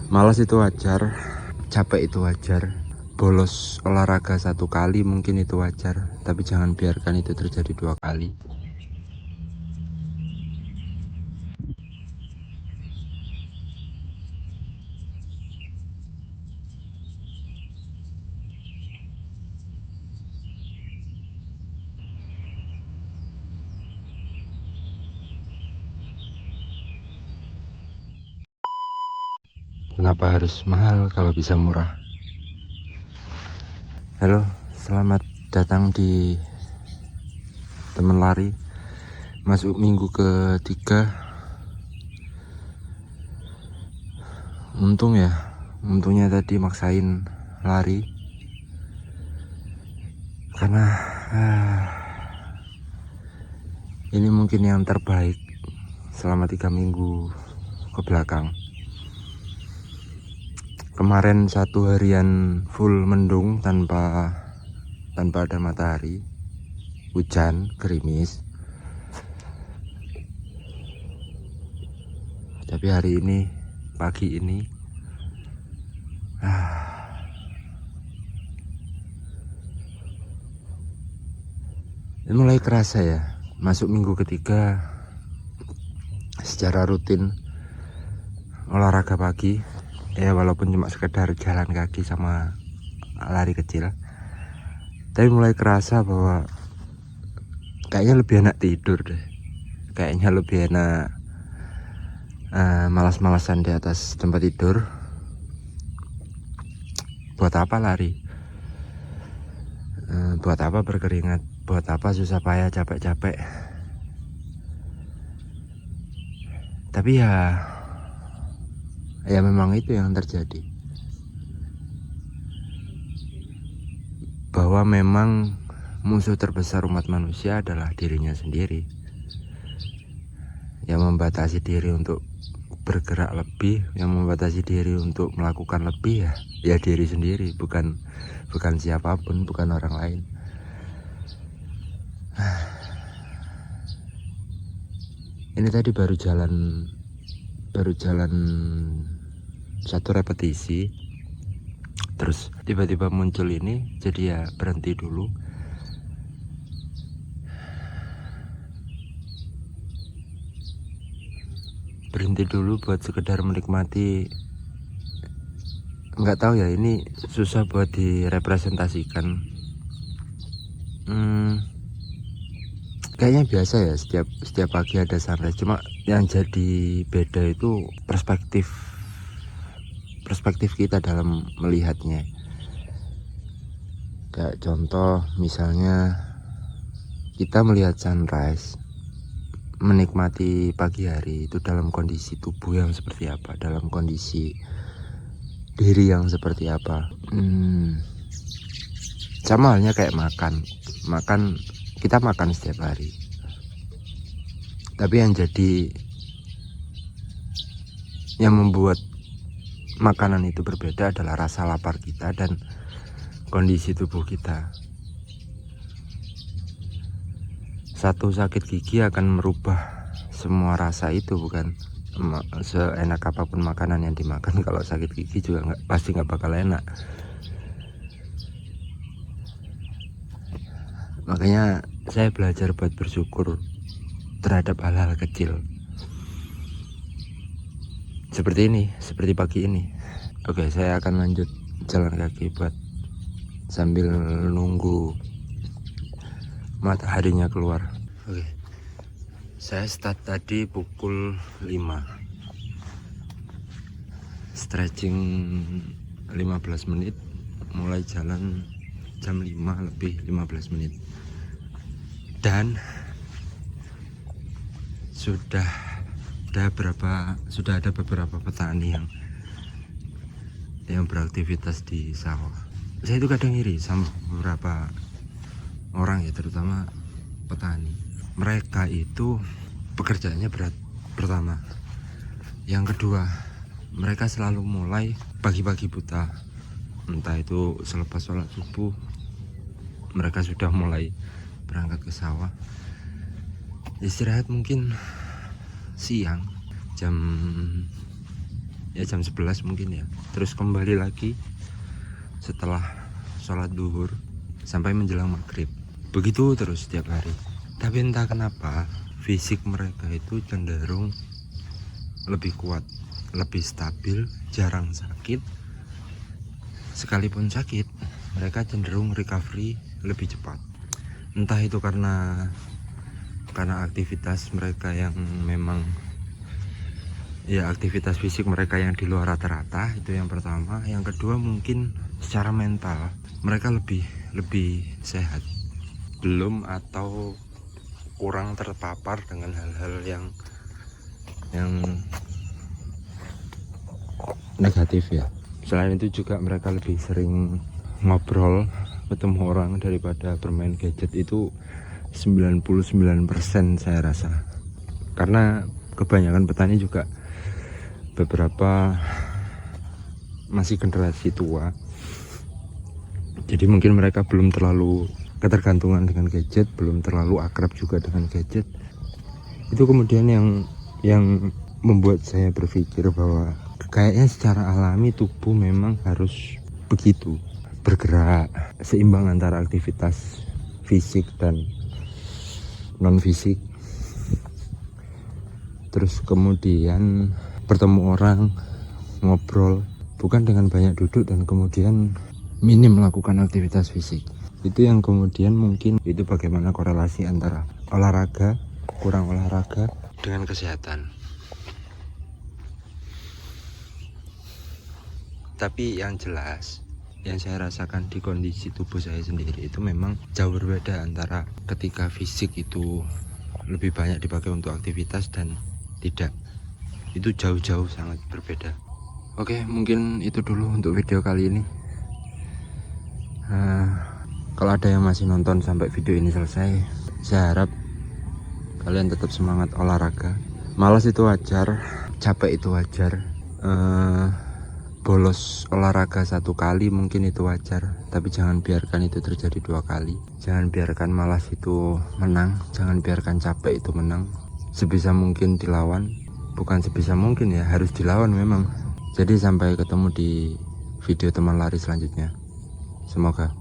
Malas itu wajar, capek itu wajar, bolos olahraga 1 kali mungkin itu wajar, tapi jangan biarkan itu terjadi 2 kali. Kenapa harus mahal kalau bisa murah? Halo, selamat datang di temen lari. Masuk minggu ketiga. Untungnya tadi maksain lari karena ini mungkin yang terbaik selama 3 minggu ke belakang. Kemarin 1 harian full mendung tanpa ada matahari, hujan, gerimis. Tapi hari ini, pagi ini, ini mulai kerasa ya, masuk minggu ketiga secara rutin olahraga pagi. Ya walaupun cuma sekedar jalan kaki sama lari kecil, tapi mulai kerasa bahwa kayaknya lebih enak tidur deh. Kayaknya lebih enak malas-malasan di atas tempat tidur. Buat apa lari? Buat apa berkeringat? Buat apa susah payah capek-capek? Tapi ya memang itu yang terjadi. Bahwa memang musuh terbesar umat manusia adalah dirinya sendiri. Yang membatasi diri untuk bergerak lebih, yang membatasi diri untuk melakukan lebih ya diri sendiri, bukan siapapun, bukan orang lain. Ini tadi baru jalan 1 repetisi, terus tiba-tiba muncul ini, jadi ya berhenti dulu. Buat sekedar menikmati. Nggak tahu ya, ini susah buat direpresentasikan. Kayaknya biasa ya, setiap pagi ada sunrise. Cuma yang jadi beda itu perspektif kita dalam melihatnya. Kayak contoh misalnya kita melihat sunrise, menikmati pagi hari itu dalam kondisi tubuh yang seperti apa, dalam kondisi diri yang seperti apa. Sama halnya kayak makan, kita makan setiap hari, tapi yang membuat makanan itu berbeda adalah rasa lapar kita dan kondisi tubuh kita. Satu sakit gigi akan merubah semua rasa itu, bukan seenak apapun makanan yang dimakan. Kalau sakit gigi juga pasti nggak bakal enak. Makanya saya belajar buat bersyukur terhadap hal-hal kecil seperti pagi ini. Oke, saya akan lanjut jalan kaki buat sambil nunggu mataharinya keluar. Oke, saya start tadi pukul 5, stretching 15 menit, mulai jalan jam 5 lebih 15 menit, dan sudah ada beberapa petani yang beraktivitas di sawah. Saya itu kadang iri sama beberapa orang ya, terutama petani. Mereka itu pekerjaannya berat, pertama. Yang kedua, mereka selalu mulai pagi-pagi buta. Entah itu selepas sholat subuh, mereka sudah mulai berangkat ke sawah. Istirahat mungkin siang jam ya jam 11 mungkin ya, terus kembali lagi setelah sholat duhur sampai menjelang maghrib. Begitu terus setiap hari. Tapi entah kenapa fisik mereka itu cenderung lebih kuat, lebih stabil, jarang sakit. Sekalipun sakit, mereka cenderung recovery lebih cepat. Entah itu karena aktivitas mereka yang memang ya, aktivitas fisik mereka yang di luar rata-rata, itu yang pertama. Yang kedua mungkin secara mental mereka lebih sehat, belum atau kurang terpapar dengan hal-hal yang negatif ya. Selain itu juga mereka lebih sering ngobrol, ketemu orang daripada bermain gadget. Itu 99% saya rasa, karena kebanyakan petani juga beberapa masih generasi tua, jadi mungkin mereka belum terlalu ketergantungan dengan gadget, belum terlalu akrab juga dengan gadget. Itu kemudian yang membuat saya berpikir bahwa kayaknya secara alami tubuh memang harus begitu, bergerak, seimbang antara aktivitas fisik dan non fisik. Terus kemudian bertemu orang, ngobrol, bukan dengan banyak duduk dan kemudian minim melakukan aktivitas fisik. Itu yang kemudian mungkin itu bagaimana korelasi antara olahraga, kurang olahraga dengan kesehatan. Tapi yang jelas, yang saya rasakan di kondisi tubuh saya sendiri itu memang jauh berbeda antara ketika fisik itu lebih banyak dipakai untuk aktivitas dan tidak. Itu jauh-jauh sangat berbeda. Oke, mungkin itu dulu untuk video kali ini. Kalau ada yang masih nonton sampai video ini selesai, saya harap kalian tetap semangat olahraga. Malas itu wajar, capek itu wajar, bolos olahraga 1 kali mungkin itu wajar, tapi jangan biarkan itu terjadi 2 kali. Jangan biarkan malas itu menang, jangan biarkan capek itu menang. Sebisa mungkin dilawan, bukan sebisa mungkin ya, harus dilawan memang. Jadi sampai ketemu di video teman lari selanjutnya. Semoga